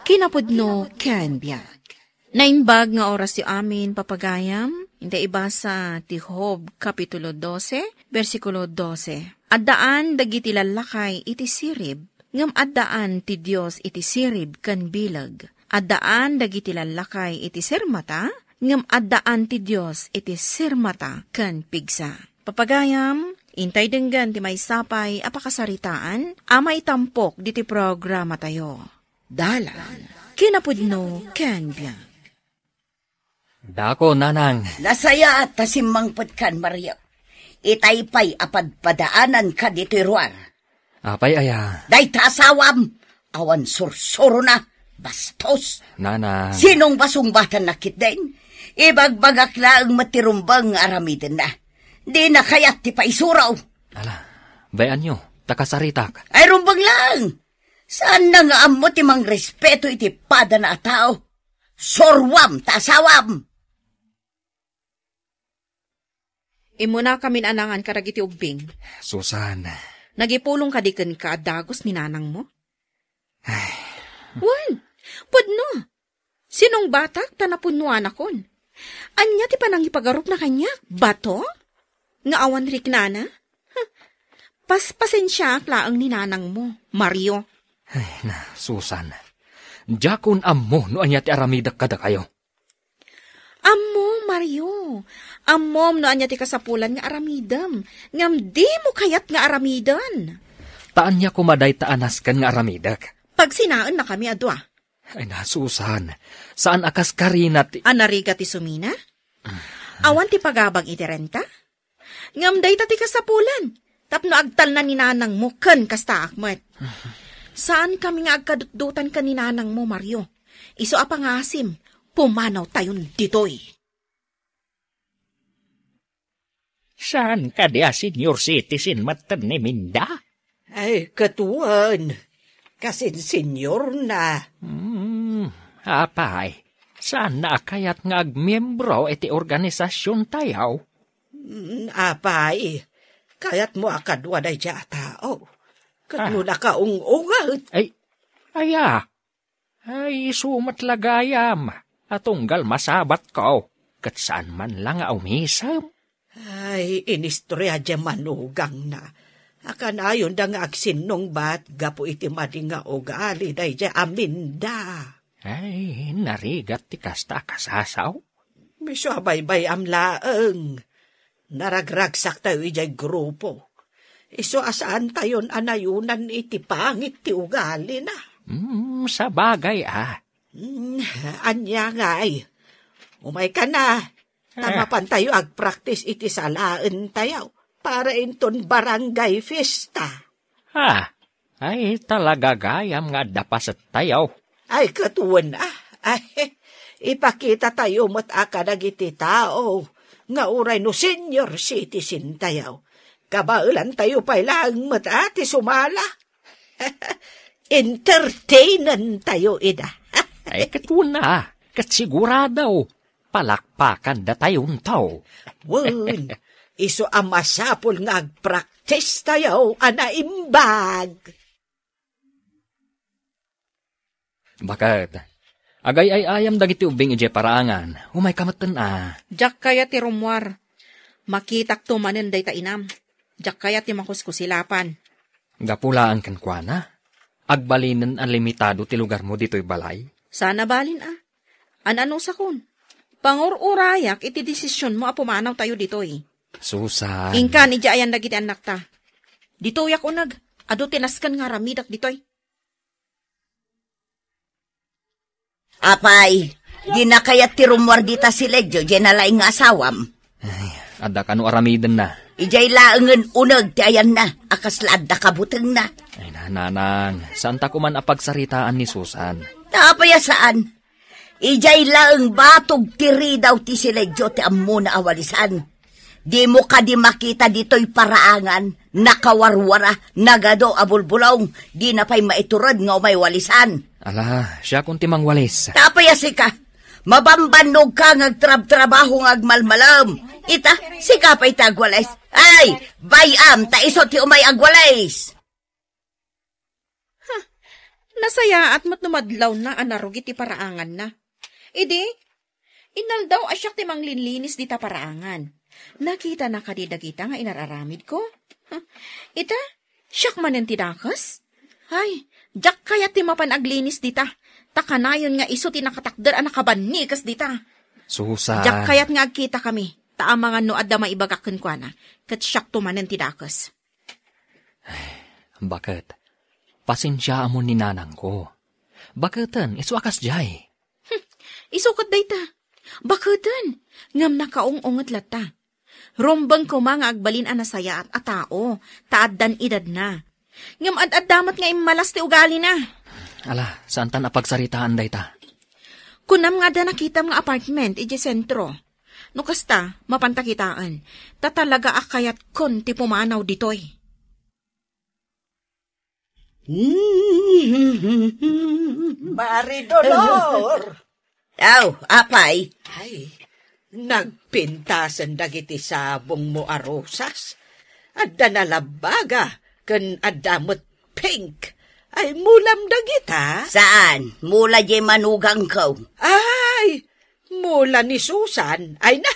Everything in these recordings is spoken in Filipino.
Kinapudno ken biag. Naimbag nga oras yu amin papagayam, hindi ibasa ti Job Kapitulo 12, versikulo 12. Addaan dagiti lalakay iti sirib, ngam addaan ti Dios iti sirib ken bilag. Addaan dagiti lalakay iti sirmata, ngam addaan ti Dios iti sirmata ken pigsa. Papagayam, intay denggan ti maysapay apakasaritaan, ama itampok diti programa tayo. Kinapudno ken biag. Dako, nanang. Nasaya at tasimangpot kan, Maria. Itaypay apadpadaanan ka dito ruar. Apay aya. Day tasawam, awan sursuro na, bastos. Nanang. Sinong basungbatan nakit din? Ibagbagak laang matirumbang aramidin na. Di na kayat ti paisuraw. Ala, bayan nyo, takasaritak. Ay rumbang lang. Saan na nga amo ti mang respeto iti pada na tao? Sorwam, tasawam. Imo na kami anangan karagiti ubing. Susan. Nagipulong ka diken ka dagos ni nanang mo? Ay. Wan, pudno. Sinong batak tanapunuan akon? Anya ti panang ipagarup na kanya? Bato? Nga awan rik nana? Paspasensya klaang ni nanang mo, Mario. Ay na, Susan. Jakon ammo no anya ti aramidak kada kayo. Ammo, Mario. Ammom no anya ti kasapulan nga aramidam. Ngam di mo kayat nga aramidan. Taan niya kumaday taanaskan nga aramidak. Pag sinaan na kami adwa. Ay na, Susan. Saan akas karina ti... Anariga ti sumina? Awan ti pagabang iti renta? Ngam day ta ti kasapulan. Tapno agtal na ni nanang mo ken kasta akmet. Saan kami nga agkadutdutan ka ni nanang mo, Mario? Iso apangasim. Pumanaw tayon ditoy. Saan ka dia, senior citizen, matan ni Minda? Ay, katuan. Kasin senior na. Apay, saan na kayat nga agmiyembro iti organisasyon tayaw? Apay, kayat mo akadwa day siya tao. Kano na kaungungat. Ay, sumat lagayam. Atunggal masabat ko, kat saan man lang umisam. Ay, inistorya dya manugang na. Akan ayon da nga agsinong bat, gapo iti madi nga ugali, day dya aminda. Ay, narigat ti kasta kasasaw. Miso abay-bay amlaeng. Naragragsak tayo ijay grupo. Iso asaan tayon anayunan iti pangit ti ugali na. Sa bagay Anya nga ay. Umay ka na. Tamapan tayo ag-practice iti salaan tayo para inton barangay fiesta. Ay talaga gayam nga dapasat tayo. Ay katuwan Ay, ipakita tayo mo't akadagiti tao. Nga uray no senior citizen tayo. Kabaulan tayo pa ilang mo't ati sumala. Entertainan tayo ida. Ay katuna, katsiguradaw. Palakpakan da tayong tao. Wun, iso ang masapol nga ag-practice tayo, anaimbag. Bakit? Agay ay ayam dagiti ubing ije paraangan. Umay kamatan Jak kaya ti rumwar. Makitak tumanen day ta inam. Jak kaya ti makuskusilapan. Gapulaan kan kuana. Agbalinen ang limitado ti lugar mo dito'y balay. Sana balin Ano sa kun? Pangururayak iti desisyon mo apumanaw tayo ditoy. Susan. Ingka ni ayan dagiti anak ta. Ditoyak unag. Ado tinaskan nga ramidak ditoy. Apay, di na kaya tirumwar dita si Ledyo, di na laing asawam. Ay, ada ka no aramidan na. Ijay laangan unag, di ayan na, akaslad na kabutang na. Ay nanang, saan ta kuman apagsaritaan ni Susan? Napaya saan? Ijay laang batog tiri daw ti si Ledyo ti ammo na awalisan. Di mo ka di makita dito'y paraangan, nakawarwara, nagado abulbulong, di na pa'y maiturad nga may walisan. Ala, siya kung timang walis. Tapayasi ka, mabambanog ka ngagtrab-trabaho ngagmalmalam. Ita, sika pa'y tagwalis. Ay, bayam, ta iso ti umay agwalis. Nasaya at matnumadlaw na anarog iti paraangan na. Idi, inal daw asyak ti manglinlinis dita paraangan. Nakita na kadidagita nga inararamid ko. Ita, syak manen ti dakas? Ay, jak kaya ti mapanaglinis dita. Takanayon nga iso ti nakatakder ang nakabanikas dita. Susan. Jak kayat nga agkita kami. Taang mga noad da maibagakan kwa na. Kat syak tumanen ti dakas. Bakit? Pasensya mo ni nanang ko. Bakatan, isuakas jay. Isukot day ta. Bakatan, ngam nakaong-ungot lata. Rombang ko mga agbalin anasaya at atao, taaddan edad na. Ngam ad-addamat nga imalas ti ugali na. Ala, saan ta napagsaritaan day ta? Kunam nga da nakita mga apartment, iji sentro. No kasta, mapantakitaan, tatalaga akayat kon ti pumanaw ditoy. Mari Dolor! Aw, apay. Ay, nagpintasan dagiti sabong mo arosas. Adda nalabaga, kan adamot pink. Ay, mulam dagita. Saan? Mula di manugang ko. Ay, mula ni Susan. Ay na,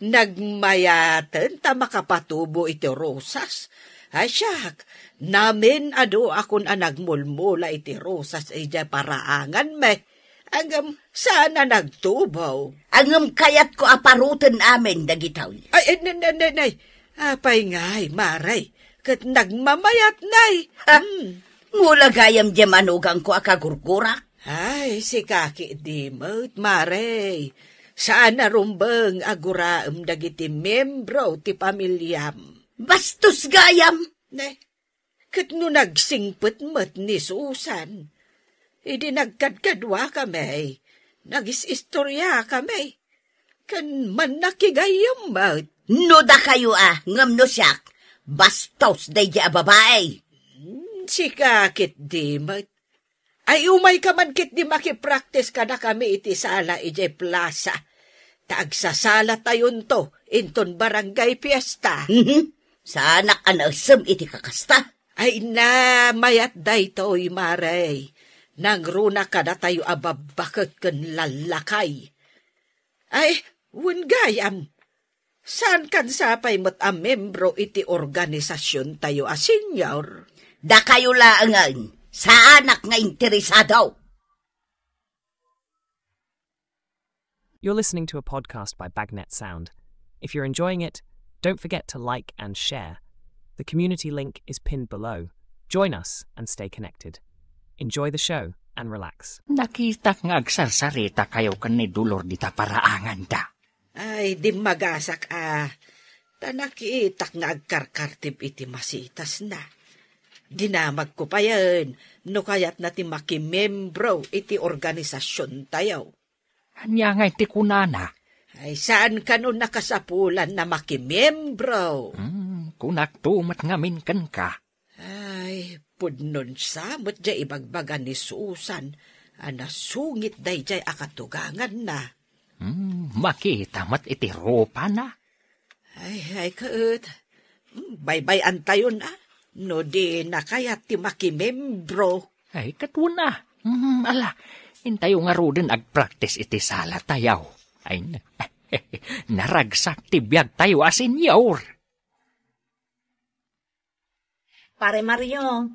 nagmayatan ta makapatubo iti rosas. Ay siyak, namin ado akon nagmulmula iti rosas ay paraangan me. Angam sana nagtubaw. Angam kayat ko aparutan amin dagitaw. Ay, nay. Apay ngay, maray. Kat nagmamayat, nay. Mula gayam di manugang ko akagurgura. Ay, si kaki dimot, maray. Saan narumbang aguraam dagiti membro ti pamilyam. Bastos gayam. Nay, kat no nagsingpet mat ni Susan. Idi nagkadkadwa kami. Nagis-istorya kami. Kan man nakigayam mat. No da kayo ngam no siyak. Bastos day di babae. Si kakit di mat. Ay umay ka man kit di makipraktis ka na kami iti sala iti plaza. Taagsasala tayon to, inton barangay fiesta. Sana anasam iti kakasta. Ay na, mayat day to'y maray. Nangruna ka na tayo ababakot kan lalakay. Ay, gayam. Saan kan sapay mo't a membro iti organisasyon tayo senyor? Da kayo laangan. Sa anak nga interesado. You're listening to a podcast by Bagnet Sound. If you're enjoying it, don't forget to like and share. The community link is pinned below. Join us and stay connected. Enjoy the show and relax. Nakita nga agsarsarita kayo kan ni Dulor dita paraangan da. Ay, di magasak Tanakitak nga agkarkartib iti masitas na. Dinamag ko pa yan, no kaya't na ti makimembro iti organisasyon tayo. Anya nga iti kunana. Ay, saan ka nun nakasapulan na makimembro? Kunak tumat ngamin kan ka. Ay, pudnon samot jay ibagbagan ni Susan, anasungit day jay akatugangan na. Makita mat iti ropa na. Ay, kaut. Bye-bye antayon no di na kaya ti makimembro. Ay, katuna. Ala, intayo nga rodin agpractice iti sala tayaw. Ay, naragsak ti biyag tayo senyor. Pare Mario,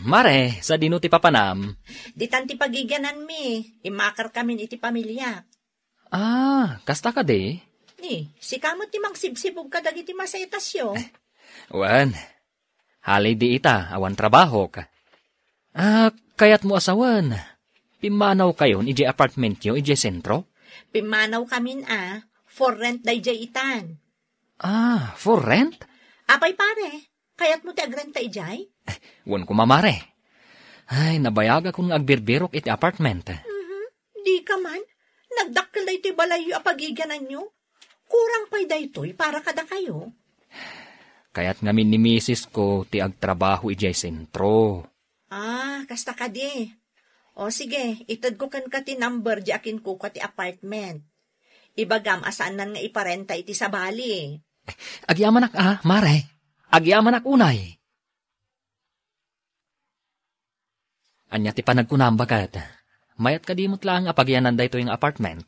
Mare, sa dino ti papanam. di tanti pagiganan mi, imakar kami iti pamilya. Kasta ka de? Ni, si kamot ti mangsibsibog ka dagiti masaitasyo. Wan, halay di ita, awan trabaho ka. Kayat mo asawan. Pimanaw kayon, iji apartment yo, iji sentro? Pimanaw kamin for rent day jay itan. For rent? Apay pare, kayat mo ti agrenta ijay? Wan ko mamare. Ay, nabayaga kung agbirbirok iti apartment. Di ka man, nagdakkel iti balayo apagiganan nyo. Kurang pa'y daytoy para kada kayo. Kaya't ngamin ni misis ko ti agtrabaho ijay sentro. Kasta ka di. O sige, itad ko kan ka ti number di akin ko ka ti apartment. Ibagam asaan nan nga iparenta iti sabali. Agyaman mare. Agyaman unay. Anya ti panagkunambagat. Mayat kadimot lang apagyanan da ito yung apartment.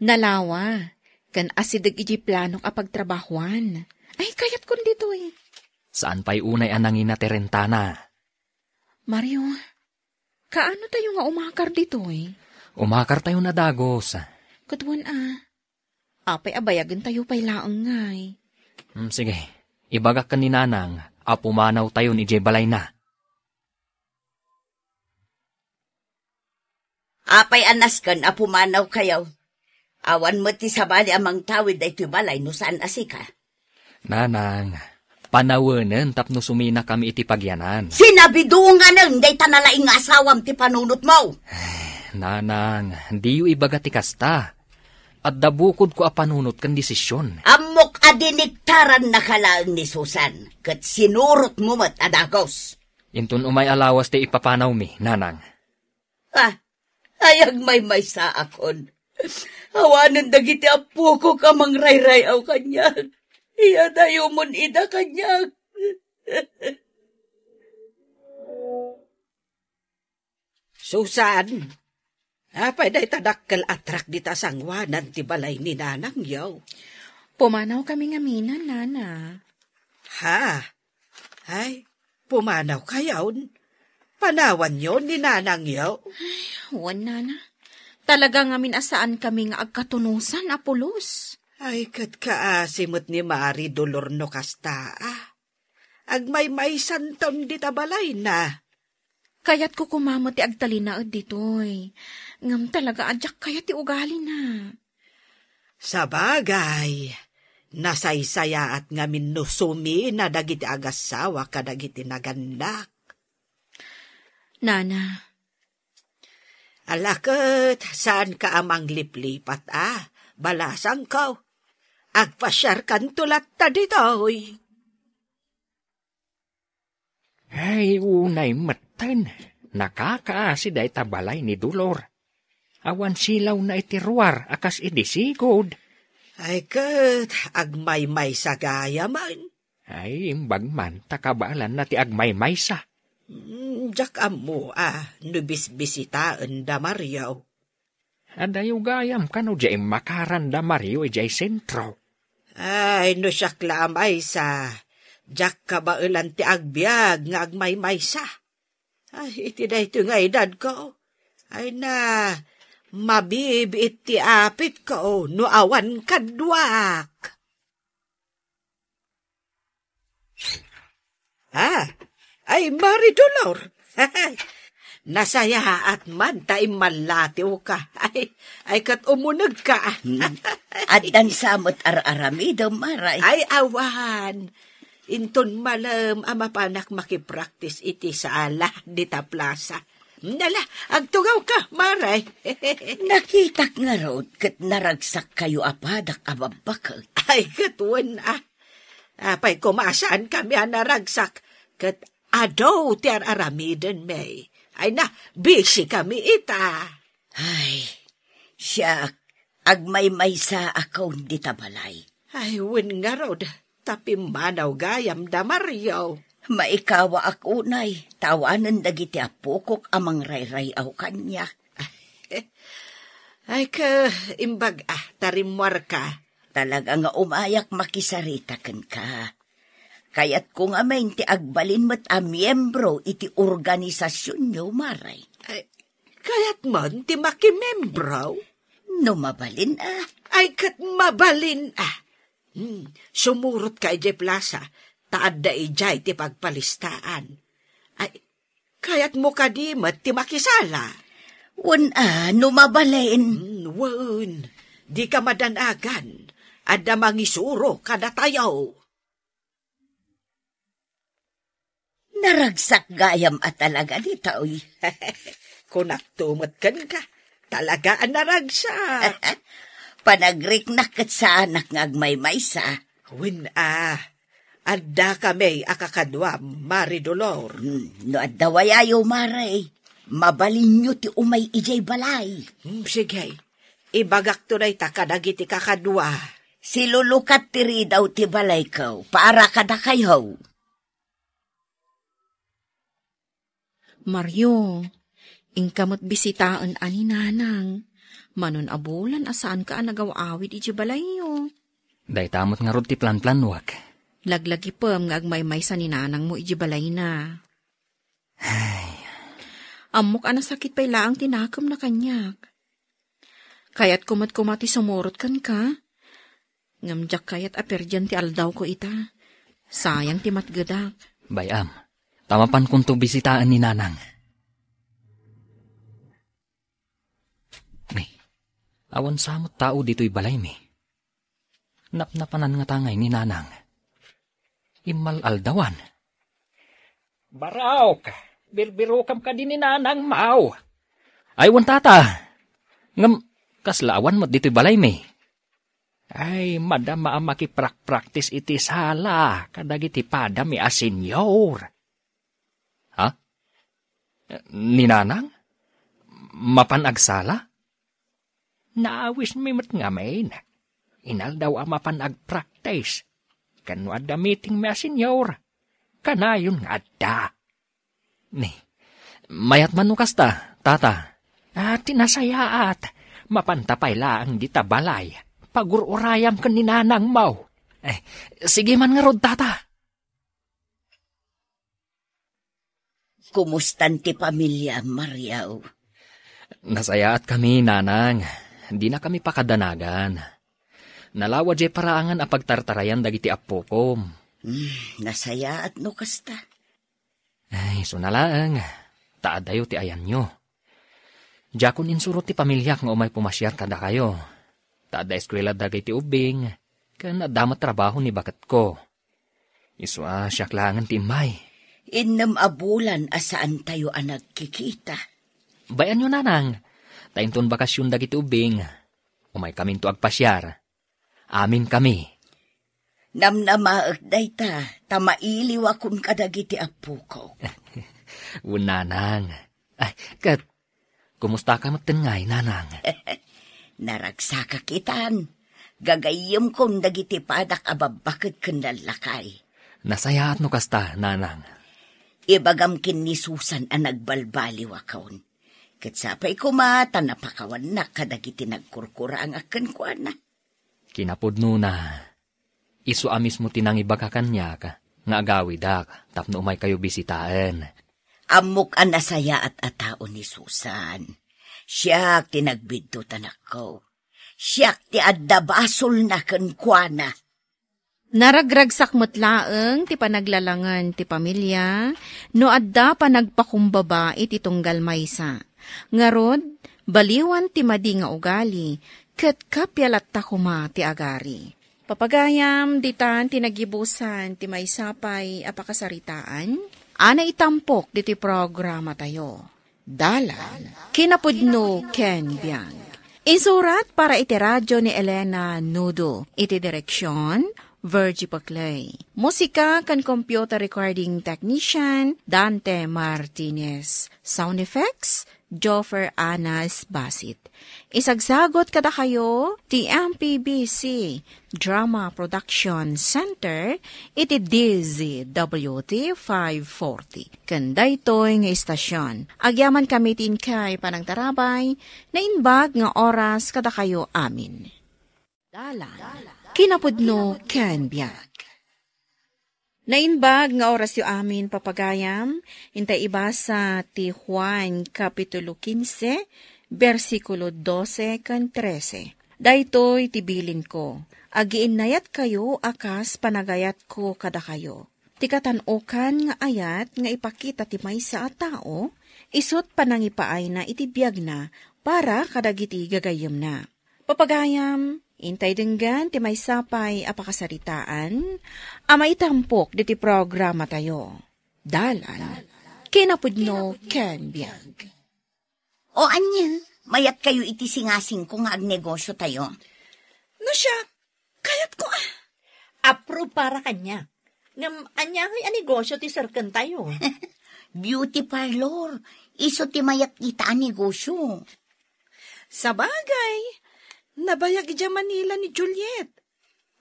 Nalawa, kan asidag iji planok apagtrabahuan. Ay, kayat kun dito eh. Saan pa'y unay anangin na terentana? Mario, kaano tayo nga umakar dito eh? Umakar tayo na dagos. Katuan apay abayagan tayo pa'y laang ngay. Sige, ibagak ka ni Nanang, apumanaw tayo ni Jay Balay na. Apay anas kan, apumanaw kayaw. Awan mo ti sabali amang tawid ay balay no saan asika. Nanang, panawanan tapno sumina kami iti pagyanan. Sinabi doon nga nang, day tanalaing asawam ti panunot mo. Nanang, di yu ibaga ti kasta. At dabukod ko apanunot kan desisyon. Amok adiniktaran na kalaang ni Susan, kat sinurot mo mat adagos. Intun umay alawas ti ipapanaw mi, Nanang. Ayag may sa akon. Awanan dagiti apo ko kamang ray-rayaw kanyag. Iya tayo mon ida kanyag. Susan, apay day tadakkel atrak di tasangwanan ti balay ni Nanang yaw. Pumanaw kami nga minan, Nana. Ha? Ay, pumanaw kayawn. Panawan yon ni Nanang yaw. Huwan, Nana. Talaga ngamin asaan kami nga agkatunusan, apulos. Ay, kat kaasimot ni Mari Dolor no kasta. Agmay santon di tabalay na. Kayat ko kumamot ti agtalinaad ditoy. Ngam talaga adyak kayat ti ugali na. Sa bagay, nasaysaya at ngamin no sumi na dagiti agasawa kadagiti nagandak. Nana. Alakot, saan ka amang liplipat Balasang kaw. Agpasyar kan tulat ta ditoy. Ay, unay matan. Nakakaasi day tabalay ni Dolor. Awan silaw na itiruar akas idisigod. Ay kat, agmay-may sa gaya man. Ay, imbag man, takabalan na ti agmay-may sa. Jak amo nubis-bisitaan da Mariaw. Adayo gayam kano jay makaran da Mario jay sentro. Ay, no siya klamay sa. Jak kabailan ti agbyag nga agmay-may sa. Ay, iti da ito nga edad ko. Ay na, mabibit ti apit ko, no awan kadwak. Ay, Mari Dolor. Nasaya at man tayo malatiw ka. Ay kat umunag ka. At dan samot ar-aramido, Maray. Ay, awan. Inton malam amapanak makipraktis iti sa ala dita plaza. Nala, agtugaw ka, Maray. Nakitak nga road, kat naragsak kayo apadak ababakag. Ay, katuan Apay kumasaan kami naragsak. Kat adaw ti ar-aramiden may. Ay na, busy kami ita. Ay, siya, agmay-may sa akaw di tabalay. Ay, win nga rod, tapi manaw gayam da Mario. Maikawa ako nay, tawanan dagiti apukok amang ray-rayaw kanya. Ay ka, imbag tarimwar ka. Talaga nga umayak makisaritakan ka. Kayat kung amain ti agbalin mo't miyembro iti organisasyon nyo, Maray. Ay, kayat man ti makimembro? No mabalin Ay, kat mabalin Sumurot ka ijay plaza, taad da ijay ti pagpalistaan. Ay, kayat mo kadimat ti makisala. Wan no mabalin. Wan, di ka madanagan, adda mangisuro kada tayaw. Naragsak gayam at talaga di taoy. Kunak tumot kan ka, talaga ang naragsak. Panagriknak kat sa anak ngagmay-may sa. Win adda kami akakadwam, Mari Dolor. No adda wayayo, Maray. Mabalin nyo ti umay ijay balay. Sige, ibagak tunay ta kadagiti kakadwa. Silulukat tiri daw ti balay kaw, para kada kayo. Mario, Ingkamot bisitaan ani nanang. Manon abulan asaan ka nagawawid iti balayo. Day tamot nga rod ti plan-plan wak. Laglagi pam nga agmaymay sa ninanang mo iti balay na. Amok sakit pa'y laang tinakam na kanyak. Kaya't kumat-kumati sumurot kan ka. Ngamjak kayat aperjan ti aldaw ko ita. Sayang ti matgadak. Bayam, tamapan kung to bisitaan ni nanang. Mi, awan samot tao dito'y balay mi. Napnapanan nga tangay ni nanang. Imal aldawan. Baraw ka. Birbirukam ka din ni nanang mau. Aywan tata. Ngam, kaslawan mo dito'y balay mi. Ay, madama ang makiprak-practice iti sala. Kadagiti padami a senyor. Ha? Ni nanang? Mapanagsala? Naawis mi mat nga main. Inal daw ang mapanag-practice. Kanwa da meeting mi a senyor. Kanayon nga da. Ni, mayat man kasta, tata. Tinasayaat. Mapantapay laang dita balay. Pagururayam ka ni nanang mau. Sige man nga rod, tata. Kumustan ti pamilya, Mariaw? Nasayaat kami, nanang. Di na kami pakadanagan. Nalawa jay paraangan a pagtartarayan dagiti apokom. Nasayaat no kasta. Ay, sunalaang. Taadayo ti ayan nyo. Jakon insurot ti pamilyak nga umay pumasyar kada kayo. Taada eskwela dagay ti ubing. Kan adamat trabaho ni bakat ko. Iswa siyak langan ti imay. Innam abulan asaan tayo ang nagkikita. Bayan nyo, nanang. Tainton bakasyon dagiti ubing. Umay kamin to agpasyar. Amin kami. Namnamaag day ta, tamailiw akong kadagiti apo ko. Nanang. Ay, kat, kumusta ka matengay, nanang? Naragsaka kitan. Gagayim kong dagiti padak ababakit kanlalakay. Nasayaat no kasta, nanang. Ibagam kin ni Susan ang nagbalbaliw akon. Katsapay kumata napakawan na kadagiti nagkurkura ang akan ko na. Kinapudno na. Isu amis mo tinangibaga kanya ka. Nga agawi dak, tapno umay kayo bisitaan. Amok ang nasaya at atao ni Susan. Siyak tinagbidto tanak ko. Siyak ti adda basol na kankwana. Naragragsak mutlaeng ti panaglalangan ti pamilya, no adda panagpakumbaba iti tunggal maysa. Ngarod, baliwan ti madi nga ugali, ket kapyalat takuma ti agari. Papagayam, ditan tinagibusan ti maysapay apakasaritaan, ana itampok diti programa tayo. Dalan, kinapudno Ken Biang. Insurat para iti radyo ni Elena Nudo, iti direksyon, Virgie Paclay. Musika kan computer recording technician, Dante Martinez. Sound effects, Joffer Anas Basit. Isagsagot kada kayo, ti MPBC Drama Production Center, iti DZWT 540. Kanday to'y nga istasyon. Agyaman kami tin kay panang tarabay, na inbag nga oras kada kayo amin. Dalan. Kinapudno Ken Biag. Nainbag nga oras yu amin papagayam, intay ibasa ti Juan Kapitulo 15, versikulo 12 kan 13. Daytoy tibilin ko, agiinnayat kayo akas panagayat ko kada kayo. Ti katanokan nga ayat nga ipakita ti maysa a tao, isot panangipaay na itibiyag na para kadagiti gagayem na. Papagayam, intay denggan ti maysapay apakasaritaan, amay tampok diti programa tayo. Dalan, kinapudno Ken Biag. O anya, mayat kayo iti singasing ko nga agnegosyo tayo. No siya, kayat ko approve para kanya. Ngam anya nga negosyo ti sarkan tayo. Beauty parlor, iso ti mayat kita ang negosyo. Sabagay, nabayag ija Manila ni Juliet.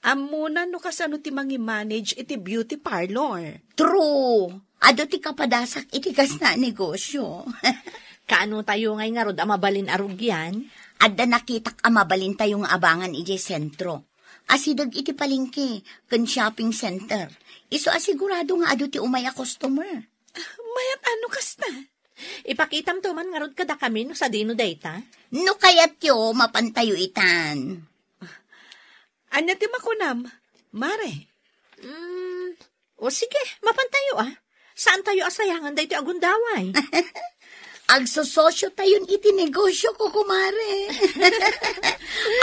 Amuna no kasano ti mangi-manage iti beauty parlor. True. Ado ti kapadasak iti kas na negosyo. Kaano tayo ngay nga rod amabalin arugyan? Adda nakitak amabalin tayo nga abangan ije sentro. Asidag iti palengke, kan shopping center. Iso asigurado nga adu ti umaya customer. Mayat ano kasta? Ipakitam to man nga rod kada kami no sa dino dayta? No kayat yo, mapantayo itan. Anya ti makunam, Mare. O sige, mapantayo Saan tayo asayangan dayto agundaway? Agsososyo tayon iti negosyo ko, kumare.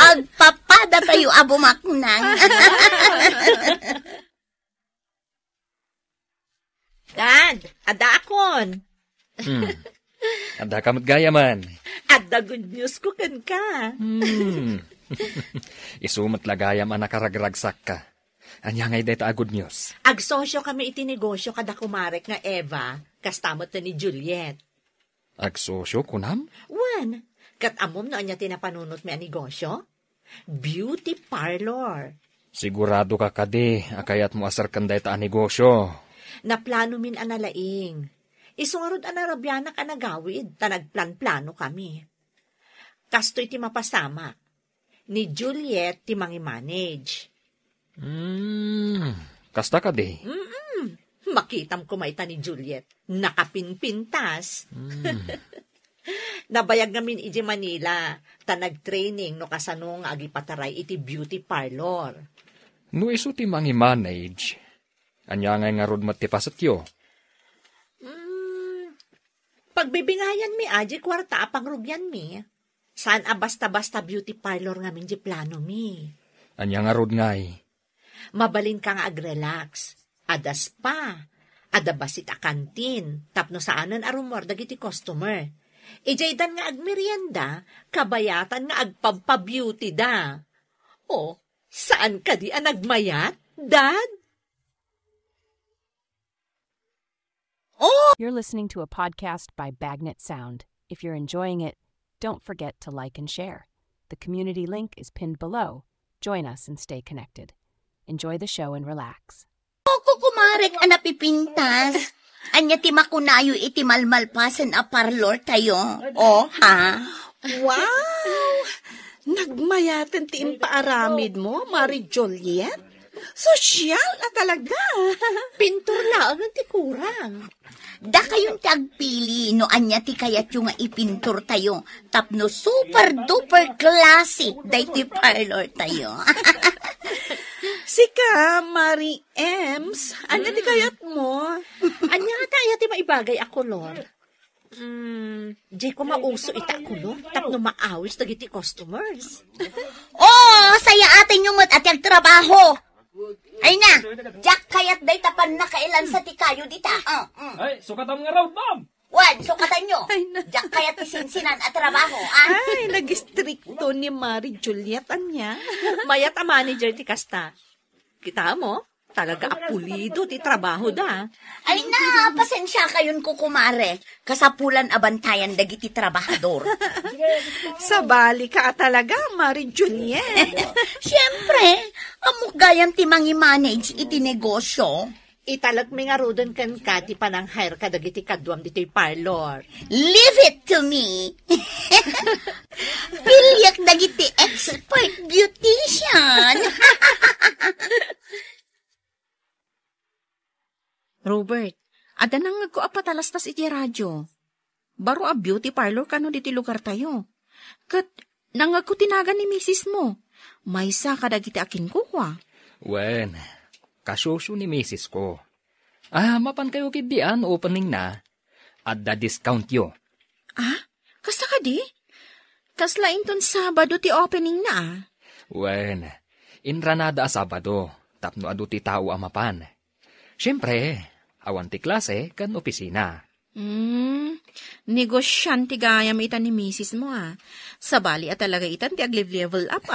Agpapada tayo abumaknang. Dad, ada akon. Ada kamot gaya man. Ada good news ko kan ka. Isumat lagayam ang nakaragragsak ka. Anya ngay deta good news. Agsosyo kami iti negosyo kada kumarek nga Eva, kastamot na ni Juliet. Agsosyo kunam? Wan, kat amom na anya tinapanunot mi ang negosyo? Beauty parlor. Sigurado ka kadi, akayat mo asar kan deta ang negosyo. Naplano min analaing. Isungarod anarabyanak anagawid, tanagplan-plano kami. Kastoy ti mapasama. Ni Juliet ti mangi-manage. Kasta ka di? Makitam ko maita ni Juliet. Nakapinpintas. Nabayag namin iti Manila. Tanag-training no kasano nga agipataray iti beauty parlor. No iso ti mangi-manage. Anya nga rod matipasat yo. Pagbibingayan mi aji kwarta apang rugyan mi. Saan basta-basta beauty parlor nga min di plano mi. Anya nga rod ngay. Mabalin ka nga ag-relax. Ada spa. Ada basit a kantin. Tapno saanan arumor dagiti customer. Ijaydan nga agmerienda, kabayatan nga agpagpa-beauty da. O, saan ka di nagmayat, Dad? You're listening to a podcast by Bagnet Sound. If you're enjoying it, don't forget to like and share. The community link is pinned below. Join us and stay connected. Enjoy the show and relax. Ako kumarek anapipintas. Anya ti makunayo iti malmalpasan a parlor tayo. O, ha? Wow! Nagmayatan ti impaaramid mo, Mari Juliet? Sosyal na talaga. Pintur lang ang tikurang. Da kayong tagpili no anya ti kayat yung nga ipintur tayo. Tapno super duper classy day ti parlor tayo. Sika, Mari Ems, anya ti kayat mo? Anya nga tayo ti maibagay ako, Lord. Di ko mauso ita ko, no? Tapno maawis dagiti customers. Oh, saya atin yung at yung trabaho. Ay na, Jack kayat day tapan na kailan sa tikayo dita. Ay, sukatam nga raw, ma'am! Wan, sukatan nyo. Jack kayat isinsinan at trabaho, Ay, nag-stricto ni Mari Juliet, anya. Mayat a manager ti kasta. Kita mo? Talaga apulido ti trabaho da. Ay na, pasensya kayon ko kumare. Kasapulan abantayan dagiti trabahador. Sabali ka talaga, Mari Juliet. Siyempre, amok gayam ti mangi-manage iti negosyo. Italag mi nga rodon kan ka ti panang hire ka dagiti kadwam dito'y parlor. Leave it to me. Pilyak dagiti expert beautician. Robert, ada nang nagkuapatalastas iti radyo. Baro a beauty parlor kano diti lugar tayo. Kat, nangagko tinagan ni misis mo. Maysa kadagiti akin kuha. Wen, kasyosyo ni misis ko. Mapan kayo kidian, opening na. Adda discount yo. Kasta ka di? Kaslain ton Sabado ti opening na Wen, inranada a Sabado, tapno adu ti tao amapan. Siyempre, awan ti klase kan opisina. Negosyante gayam itan ni misis mo Sabali at talaga itan ti aglive-level up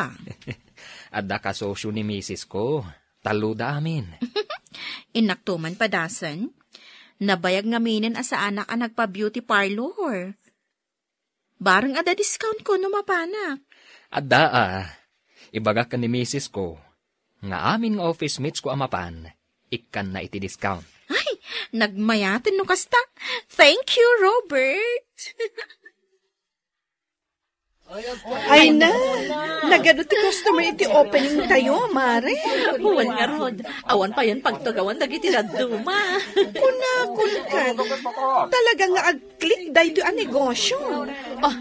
Adda kasosyo ni misis ko. Taluda amin. Inaktuman padasan. Nabayag ngaminan sa anak ang nagpa-beauty parlor. Barang ada discount ko no mapanak. Adda ibaga ka ni misis ko. Nga amin nga office mates ko amapan. Ikan na iti discount. Ay, nagmayatin no kasta. Thank you, Robert. Ay na, nagano ti customer iti opening tayo, mare. Huwan nga rod. Awan pa yan pagtugawan dagiti daduma. Kunakun kan. Talaga nga ag-click dahito ang negosyo. Oh,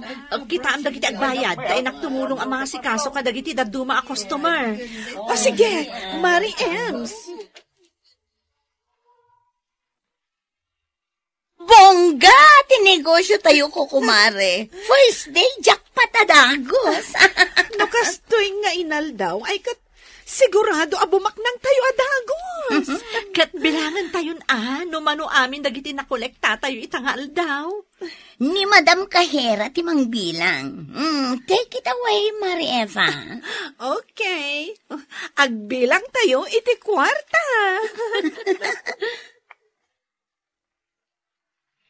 kitaan dagiti agbayad. Dahil naktumulong ang mga sikaso ka dagiti daduma a customer. O sige, Mari Ems. Bongga! Tinegosyo tayo ko, kumare. First day, jackpot adagos. Nakastoy nga inal daw, ay kat sigurado abumaknang tayo adagos. Kat bilangan tayon numano amin dagiti nakolekta tayo itangal daw. Ni Madam Kahera, timang bilang. Take it away, Mari Eva. Okay. Agbilang tayo iti kwarta.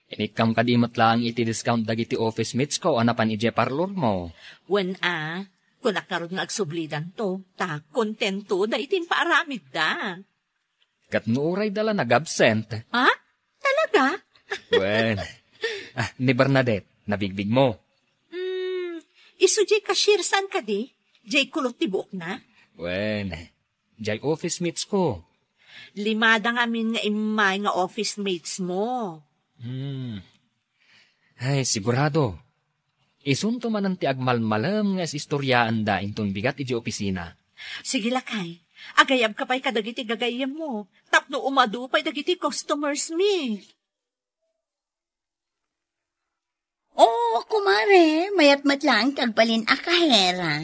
Inikam kadimot lang iti discount dagiti office mates ko, anapan ije parlor mo. When kunak na rin nga agsublidan to, kontento da itin paaramid da. Kat nuuray dala nag-absent. Ha? Talaga? Well, ni Bernadette, nabigbig mo. Isu jay cashier san ka di? Jay kulot tibok na? Well, jay office mates ko. Limada nga amin nga imay nga office mates mo. Ay, sigurado. Isunto man ang ti agmalmalam nga istoryaan da inton bigat iti opisina. Sige lakay, agayab ka pa'y kadagiti gagayam mo. Tapno umadu pa'y dagiti customers mi. Oh, kumare, mayat-mat lang kagbalin a kahera.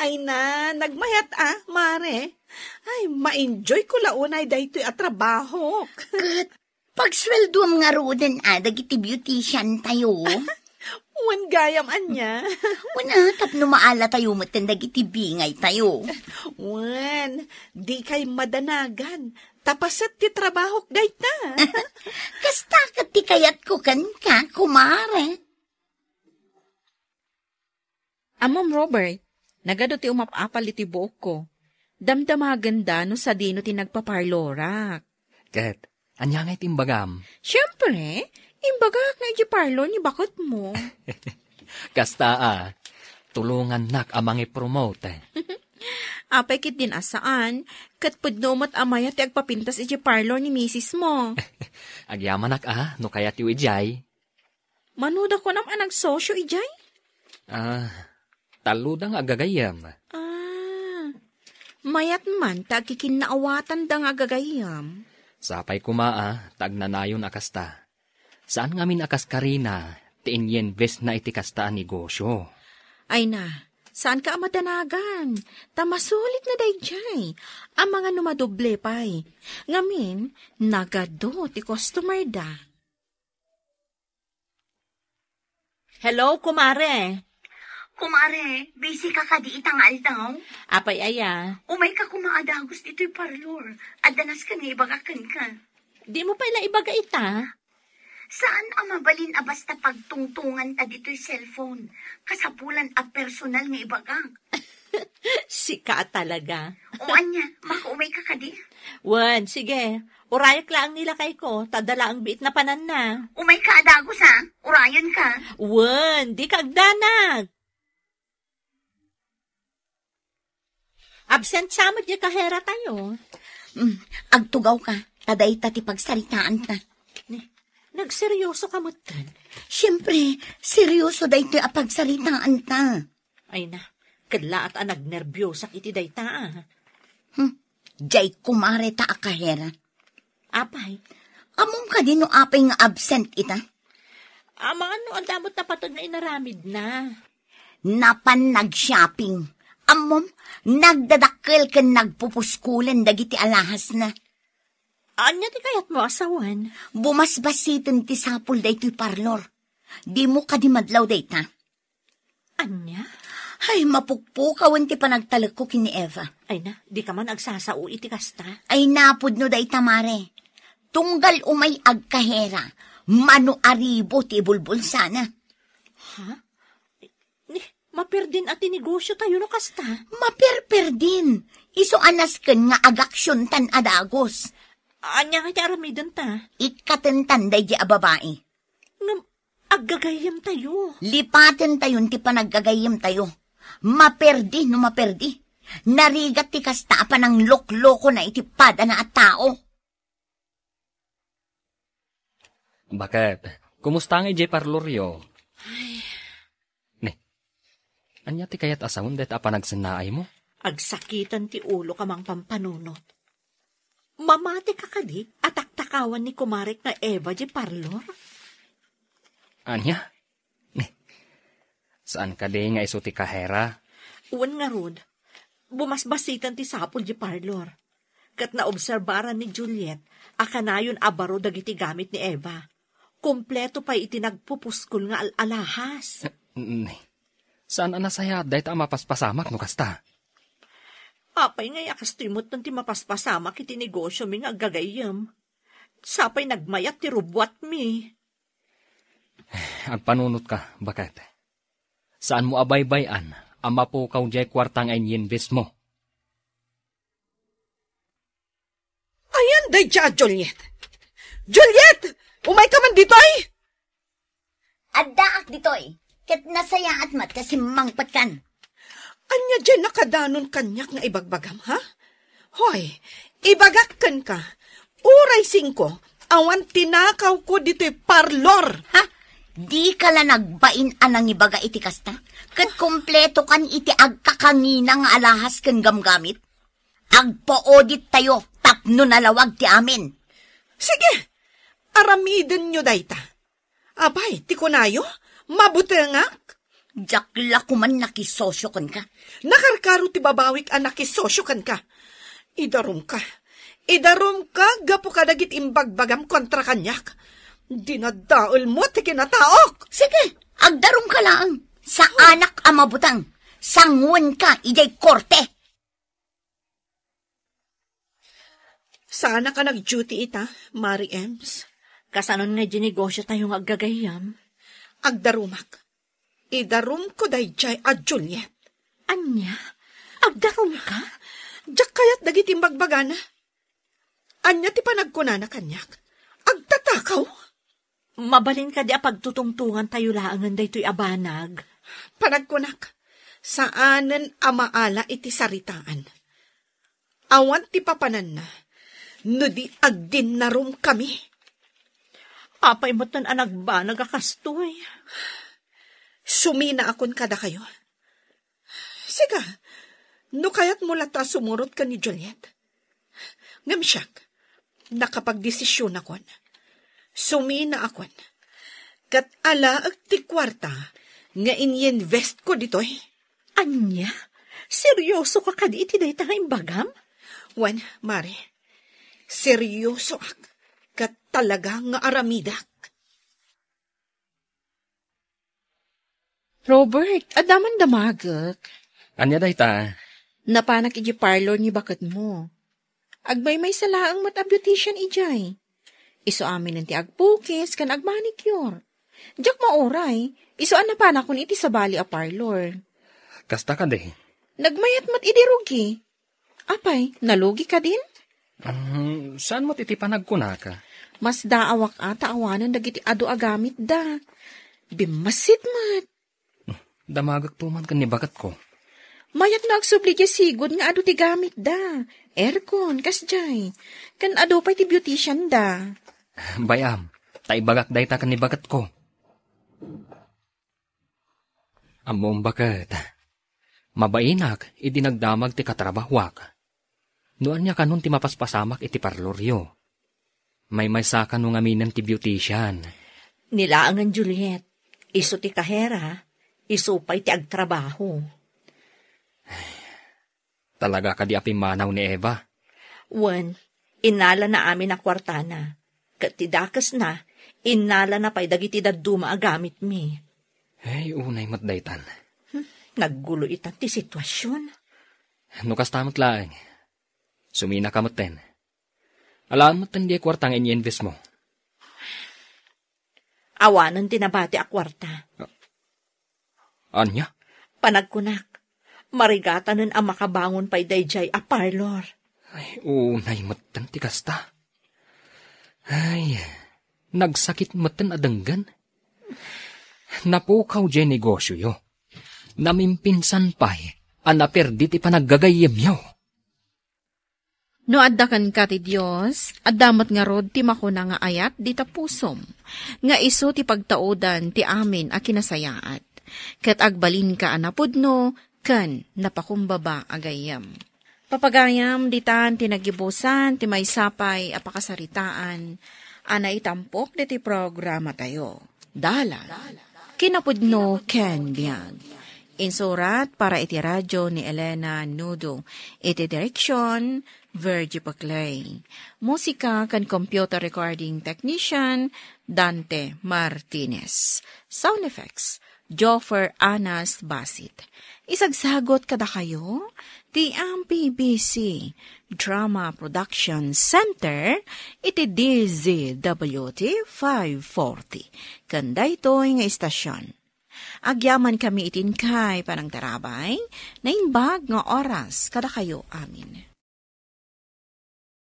Ay na, nagmayat mare. Ay, ma-enjoy ko launay dahito at trabaho. Kat, pagsweldo nga roden dagiti beautician tayo. Wan gayam anya. Wana, tapno maala tayo matindagiti bingay tayo. Wan, di kay madanagan. Tapasat ti trabaho dayta. Kasta kat ti kayat ko kan ka, kumare. Ma'am Robert, nagado ti umapapal iti buok ko. Damdamaganda no sa dino ti nagpaparlorak. Kat, anya nga itimbagam. Siyempre, imbagak na iti parlor ni bakot mo. Kasta tulungan nak amang i-promote. Apay kit din asaan, kat pudnomot amaya ti agpapintas iti parlor ni misis mo. Agyaman nak no kaya ti wijay. Manuda ko naman nagsosyo ijay? Taludang agagayam. Mayat man, tagkikinnaawatan dang agagayam. Sapay kuma tagnanayon akasta. Saan ngamin akas karina, tiinyen bes na iti kastaan negosyo. Ay na, saan ka amadanagan? Tamasulit na dayjay. Ang mga numadoble pa'y. Ngamin, nagado ti customer da. Hello, kumare. Kumare, busy ka di itangal daw? Apay aya. Umay ka kumaadagos dito'y parlor. Adanas ka nga ibagakan ka. Di mo pala ibaga ita? Saan ang mabalin basta pagtungtungan ta dito'y cellphone? Kasapulan personal nga ibagang. Sika talaga. O anya, makaumay ka di? Wan, sige. Urayak lang nila kay ko, tadala ang biit na panan na. Umay ka adagos urayan ka. Wan, di kagdanag. Absent samad niya kahera tayo. Agtugaw ka, taday ti pagsaritaan ka. Nagseryoso ka mutan. Siyempre, seryoso day ito pagsaritaan ta. Ay na, kadla at nagnervyosak iti day ta. Jay kumare ta akahera. Apay? Among ka din no apay nga absent ita. Mga ang damot na patod na inaramid na. Napan nag-shopping. Amom, nagdadakkel ken nagpupuskulan dagiti alahas na. Anya ti kayat mo asawan? Bumasbasitin ti sapul daytoy parlor. Di mo ka di madlaw dayta. Anya? Ay, mapukpukawan ti panagtalag ko kini Eva. Ay na, di ka man agsasao iti kasta. Ay napud no dayta mare. Tunggal umay agkahera. Mano aribo ti bulbul sana. Ha? Maperdin at negosyo tayo no kasta. Maperperdin. Iso anas ken nga agaksyon tan adagos. Anya nga ti aramidan ta? Ikatentan day di babae. Aggagayam tayo. Lipaten tayon ti panaggagayim tayo. Maperdi no maperdi. Narigat ti kasta pa ng lokloko na itipada na at tao. Bakit? Kumusta nga ijay parloryo? Ne, anya ti kayat asawon det apa nagsinaay mo? Agsakitan ti ulo ka mang pampanunot. Mamati ka kadi at aktakawan ni kumarek na Eva di parlor? Anya? Ne, saan ka di nga iso ti kahera? Uwan nga rod, bumasbasitan ti sapol di parlor. Kat naobserbaran ni Juliet, akanayon abaro dagiti gamit ni Eva. Kompleto pa itinagpupuskol nga alahas. Ne, saan anasaya dahit ang mapaspasamak no kasta? Apay nga yakastimot ng ti mapaspasamak iti negosyo mi nga gagayam. Sapay nagmayat ti rubwat mi. Agpanunot ka, bakit? Saan mo abaybayan ang mapukaw jay kwartang ay yinvis mo? Ayan, day dya, Juliet. Juliet! Umay ka man dito ay! Addaak ditoy. Ket nasaya at mat kasi mangpat kan. Anya dyan nakadanon kanyak nga ibagbagam, ha? Hoy, ibagak kan ka. Uray 5, awan tinakaw ko dito'y parlor. Ha? Di ka la nagbain anang ibaga iti kasta? Ket kompleto kan iti agkakangina nga alahas kan gamgamit? Agpaodit tayo, tapno nalawag ti amin. Sige, aramiden nyo dayta. Abay, ti kunayo, mabutengak. Jakla kuman nakisosyo kan ka. Nakarkaro ti babawik ang nakisosyo kan ka. Idarom ka. Idarom ka, gapo ka dagit imbagbagam kontra kanyak. Dinadaol mo ti kinataok. Sige, agdarom ka lang. Sa anak amabutang. Sanguan ka, ijay korte. Sana ka nag-duty ita, Mary Ems. Kasanon nga dinegosyo tayong aggagayam. Agdarumak. Idarum ko dayjay a Juliet. Anya? Agdarom ka? Diyak kayat dagitim bagbagana. Anya ti panagkunana kanyak. Agtatakaw? Mabalin ka di a pagtutungtungan tayo laangan daytoy abanag. Panagkunak. Saanen amaala iti saritaan. Awan ti papanan na. No di agdin narum kami. Apay mo't nan anagbanag akastoy. Sumina akon kada kayo. Siga, no kayat mula ta sumurot ka ni Juliet. Ngamsyak, nakapagdesisyon akon. Sumina akon. Kat ala ag ti kwarta, nga in-invest ko ditoy. Anya? Seryoso ka kadi iti day tanging bagam? Wan, Mare, seryoso ak, kat talaga nga aramidak. Robert, adaman damagak. Anya dayta? Napanak iji parlor ni bakat mo. Agbay may salaang mata beautician ijay. Iso amin nanti agpukis kan agmanicure. Diyak maoray, iso napanak kun iti sabali a parlor. Kasta ka de? Nagmayat mat idirugi. Apay, nalugi ka din? Saan mo titipan nagkuna ka? Mas daawak ata awanan dagiti ado agamit da. Bimasit mat. Damagak po man kanibagat ko. Mayat na agsubli di sigod nga ado ti gamit da. Aircon, kasjay. Kan ado pa ti beautician da. Bayam, taibagak dayta kanibagat ko. Among bakat. Mabainak, idinagdamag ti katrabahwak. Noan niya kanon ti mapaspasamak iti parloryo. May saka nung aminan ti beautician. Nilaangan Juliet, iso ti kahera, iso pa iti agtrabaho. Talaga ka di apimanaw ni Eva? Wan, inala na amin na kwartana. Katidakas na, inala na pa'y dagiti daduma agamit mi. Ay, unay matdaytan. Naggulo itan ti sitwasyon. Nukas tamot lang. Sumina ka maten. Alaan mo di kwartang in-invest mo. Awanan tinabati a kwarta. Anya? Panagkunak. Marigatanan ang makabangon pa'y dayjay a parlor. Ay, unay matan ti kasta. Ay, nagsakit matan adanggan. Napukaw dyan negosyo yo. Namimpinsan pa'y, anaperdi ti panaggagayem yo. No addakan ka ti Diyos, addamat nga rod ti makuna nga ayat di ta pusom, nga iso ti pagtaudan ti amin a kinasayaat, ket agbalin ka anapudno, kan napakumbaba agayam. Papagayam ditan ti nagibusan ti maysapay a pakasaritaan, ana itampok ti programa tayo. Dala, kinapudno ken biag. Insurat para iti radyo ni Elena Nudo. Iti direksyon, Virgie Paclay. Musika kan computer recording technician, Dante Martinez. Sound effects, Joffer Anas Basit. Isagsagot kada kayo, ti MPBC Drama Production Center, iti DZWT 540. Kanda ito'y nga istasyon. Agyaman kami itin kay panang tarabay, na inbag nga oras kada kayo amin.